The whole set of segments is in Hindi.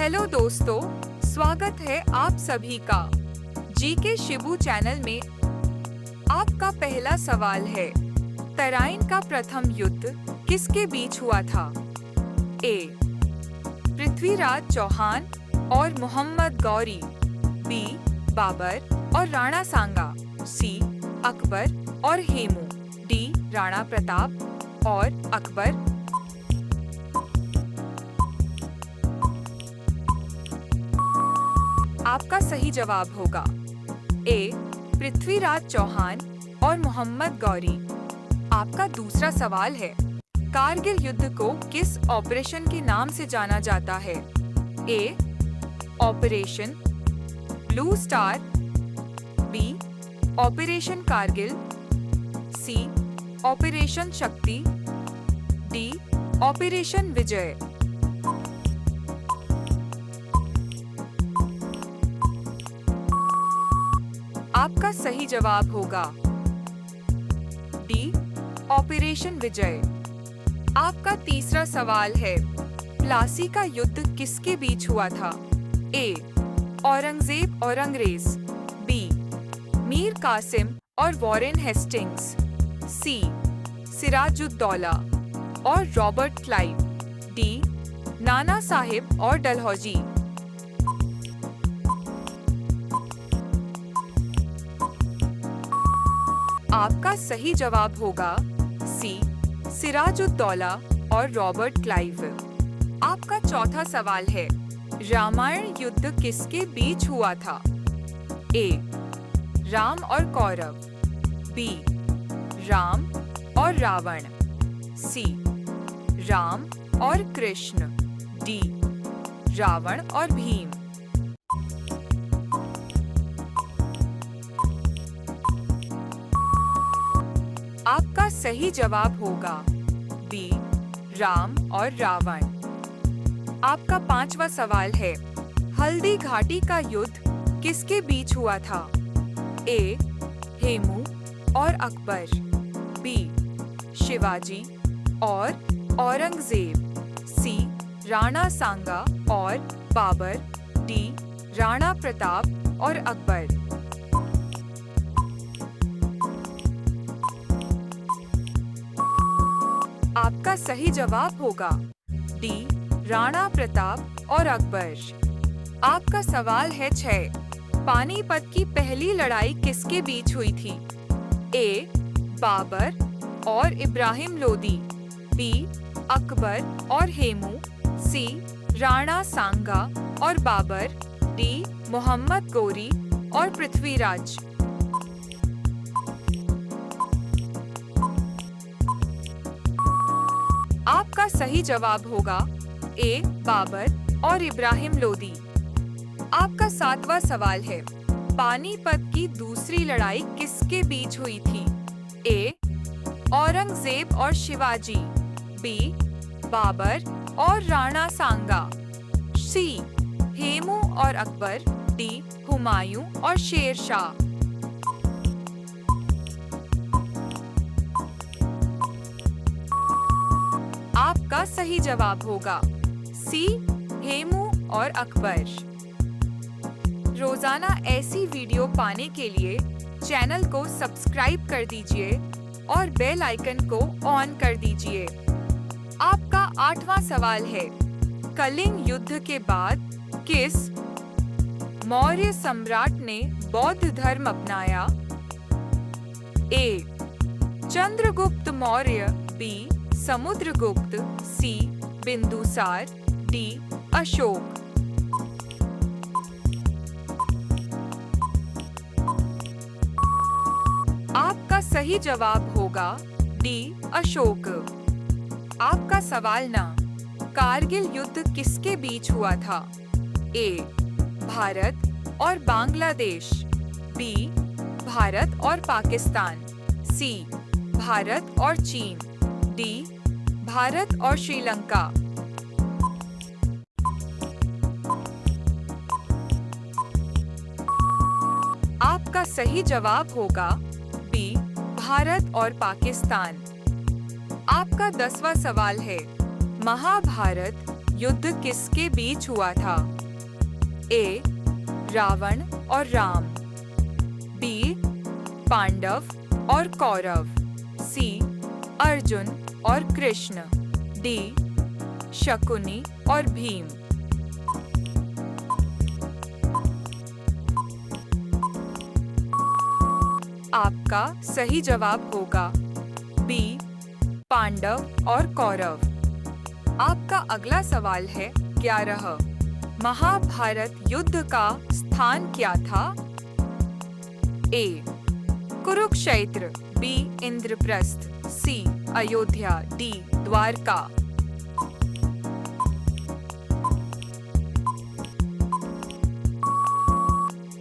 हेलो दोस्तों, स्वागत है आप सभी का जीके शिबू चैनल में। आपका पहला सवाल है, तराइन का प्रथम युद्ध किसके बीच हुआ था? ए. पृथ्वीराज चौहान और मोहम्मद गौरी, बी. बाबर और राणा सांगा, सी. अकबर और हेमू, डी. राणा प्रताप और अकबर। आपका सही जवाब होगा ए. पृथ्वीराज चौहान और मोहम्मद गौरी। आपका दूसरा सवाल है, कारगिल युद्ध को किस ऑपरेशन के नाम से जाना जाता है? A. Operation blue star, B. Operation Kargil, C. Operation Shakti, D. Operation Vijay. आपका सही जवाब होगा डी. ऑपरेशन विजय। आपका तीसरा सवाल है, प्लासी का युद्ध किसके बीच हुआ था? ए. औरंगजेब और अंग्रेज, बी. मीर कासिम और वॉरेन हेस्टिंग्स, सी. सिराजुद्दौला और Robert Clive, D. Nana Sahib और डलहौजी। आपका सही जवाब होगा सी. सिराजुद्दौला और रॉबर्ट क्लाइव। आपका चौथा सवाल है, रामायण युद्ध किसके बीच हुआ था? ए. राम और कौरव, बी. राम और रावण, सी. राम और कृष्ण, डी. रावण और भीम। आपका सही जवाब होगा बी. राम और रावण। आपका पांचवा सवाल है, हल्दी घाटी का युद्ध किसके बीच हुआ था? ए. हेमू और अकबर, बी. शिवाजी और औरंगजेब, सी. राणा सांगा और बाबर, डी. राणा प्रताप और अकबर। आपका सही जवाब होगा डी. राणा प्रताप और अकबर। आपका सवाल है 6, पानीपत की पहली लड़ाई किसके बीच हुई थी? ए. बाबर और इब्राहिम लोदी, बी. अकबर और हेमू, सी. राणा सांगा और बाबर, डी. मोहम्मद गौरी और पृथ्वीराज। आपका सही जवाब होगा ए. बाबर और इब्राहिम लोदी। आपका 7वां सवाल है, पानीपत की दूसरी लड़ाई किसके बीच हुई थी? ए. औरंगजेब और शिवाजी, बी. बाबर और राणा सांगा, सी. हेमू और अकबर, डी. हुमायूं और शेर शाह। आपका सही जवाब होगा सी. हेमू और अकबर। रोजाना ऐसी वीडियो पाने के लिए चैनल को सब्सक्राइब कर दीजिए और बेल आइकन को ऑन कर दीजिए। आपका 8वां सवाल है, कलिंग युद्ध के बाद किस मौर्य सम्राट ने बौद्ध धर्म अपनाया? ए. चंद्रगुप्त मौर्य, बी. समुद्रगुप्त, सी. बिंदुसार, डी. अशोक। आपका सही जवाब होगा डी. अशोक। आपका सवाल 9, कारगिल युद्ध किसके बीच हुआ था? ए. भारत और बांग्लादेश, बी. भारत और पाकिस्तान, सी. भारत और चीन, डी. भारत और श्रीलंका। आपका सही जवाब होगा बी. भारत और पाकिस्तान। आपका 10वां सवाल है, महाभारत युद्ध किसके बीच हुआ था? ए. रावण और राम, बी. पांडव और कौरव, सी. अर्जुन और कृष्ण, डी. शकुनी और भीम। आपका सही जवाब होगा बी. पांडव और कौरव। आपका अगला सवाल है 11। महाभारत युद्ध का स्थान क्या था? ए. कुरुक्षेत्र, बी. इंद्रप्रस्थ, सी. अयोध्या, डी. द्वारका।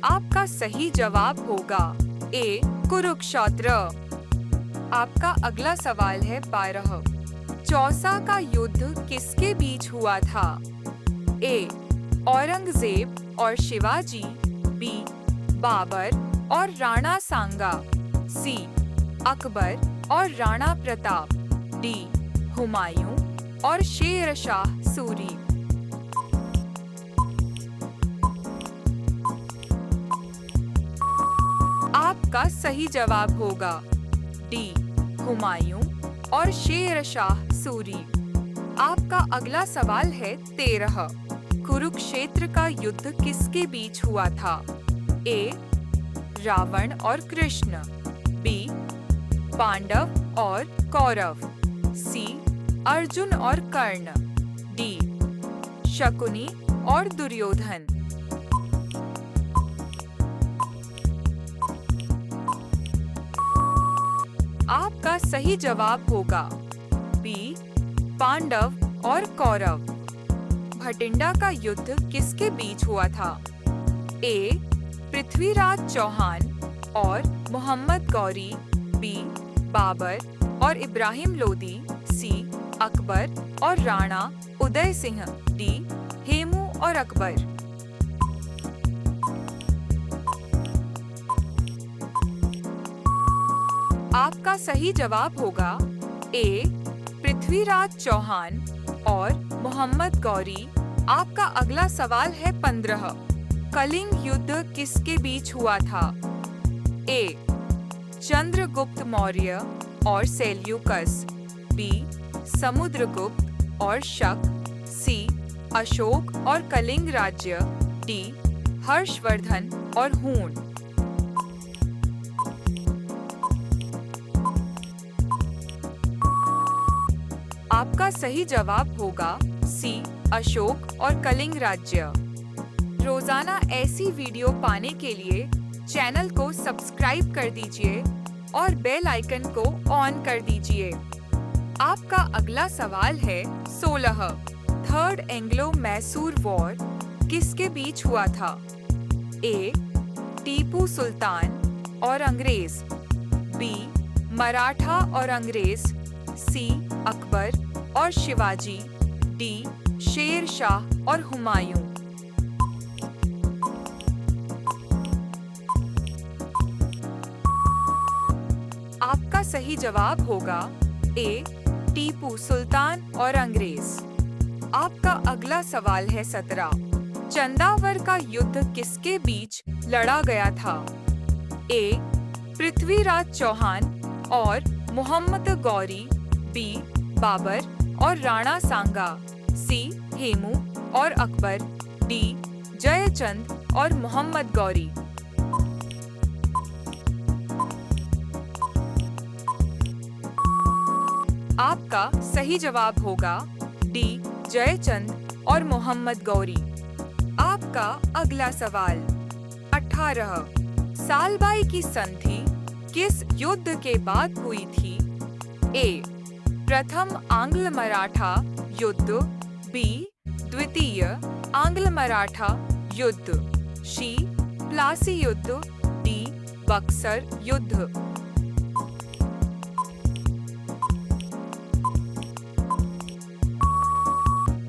आपका सही जवाब होगा ए. कुरुक्षेत्र। आपका अगला सवाल है 12। चौसा का युद्ध किसके बीच हुआ था? ए. औरंगजेब और शिवाजी, बी. बाबर और राणा सांगा, सी. अकबर और राणा प्रताप, डी. हुमायूं और शेर शाह सूरी। आपका सही जवाब होगा डी. हुमायूं और शेर शाह सूरी। आपका अगला सवाल है 13। कुरुक्षेत्र का युद्ध किसके बीच हुआ था? ए. रावण और कृष्ण, बी. पांडव और कौरव, सी. अर्जुन और कर्ण, डी. शकुनी और दुर्योधन। आपका सही जवाब होगा बी. पांडव और कौरव। भटिंडा का युद्ध किसके बीच हुआ था? ए. पृथ्वीराज चौहान और मोहम्मद गौरी, बी. बाबर और इब्राहिम लोदी, सी. अकबर और राणा उदय सिंह, डी. हेमू और अकबर। आपका सही जवाब होगा ए. पृथ्वीराज चौहान और मोहम्मद गौरी। आपका अगला सवाल है 15। कलिंग युद्ध किसके बीच हुआ था? ए. चंद्रगुप्त मौर्य और सेल्यूकस, बी. समुद्रगुप्त और शक, सी. अशोक और कलिंग राज्य, डी. हर्षवर्धन और हूण। आपका सही जवाब होगा सी. अशोक और कलिंग राज्य। रोजाना ऐसी वीडियो पाने के लिए चैनल को सब्सक्राइब कर दीजिए और बेल आइकन को ऑन कर दीजिए। आपका अगला सवाल है 16। थर्ड एंग्लो मैसूर वॉर किसके बीच हुआ था? ए. टीपू सुल्तान और अंग्रेज, बी. मराठा और अंग्रेज, सी. अकबर और शिवाजी, डी. शेर शाह और हुमायूं। आपका सही जवाब होगा ए. टीपू सुल्तान और अंग्रेज। आपका अगला सवाल है 17। चंदावर का युद्ध किसके बीच लड़ा गया था? ए. पृथ्वीराज चौहान और मोहम्मद गौरी, बी. बाबर और राणा सांगा, सी. हेमू और अकबर, डी. जयचंद और मोहम्मद गौरी। आपका सही जवाब होगा डी. जयचंद और मोहम्मद गौरी। आपका अगला सवाल 18। सालबाई की संधि किस युद्ध के बाद हुई थी? ए. प्रथम आंग्ल मराठा युद्ध, बी. द्वितीय आंग्ल मराठा युद्ध, सी. प्लासी युद्ध, डी. बक्सर युद्ध।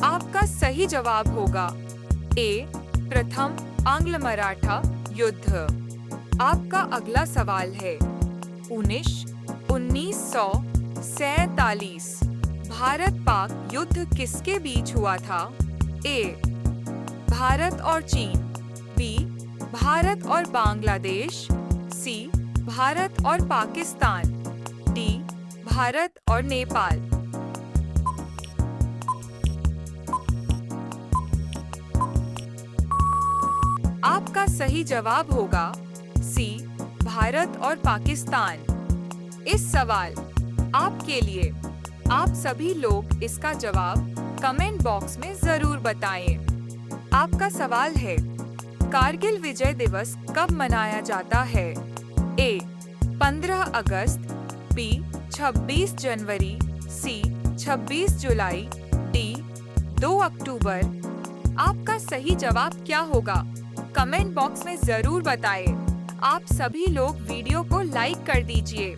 आपका सही जवाब होगा ए. प्रथम आंग्ल मराठा युद्ध। आपका अगला सवाल है 1947 भारत पाक युद्ध किसके बीच हुआ था? ए. भारत और चीन, बी. भारत और बांग्लादेश, सी. भारत और पाकिस्तान, डी. भारत और नेपाल। आपका सही जवाब होगा सी. भारत और पाकिस्तान। इस सवाल आपके लिए, आप सभी लोग इसका जवाब कमेंट बॉक्स में जरूर बताएं। आपका सवाल है, कारगिल विजय दिवस कब मनाया जाता है? ए. 15 अगस्त, बी. 26 जनवरी, सी. 26 जुलाई, डी. 2 अक्टूबर। आपका सही जवाब क्या होगा? कमेंट बॉक्स में जरूर बताएं। आप सभी लोग वीडियो को लाइक कर दीजिए।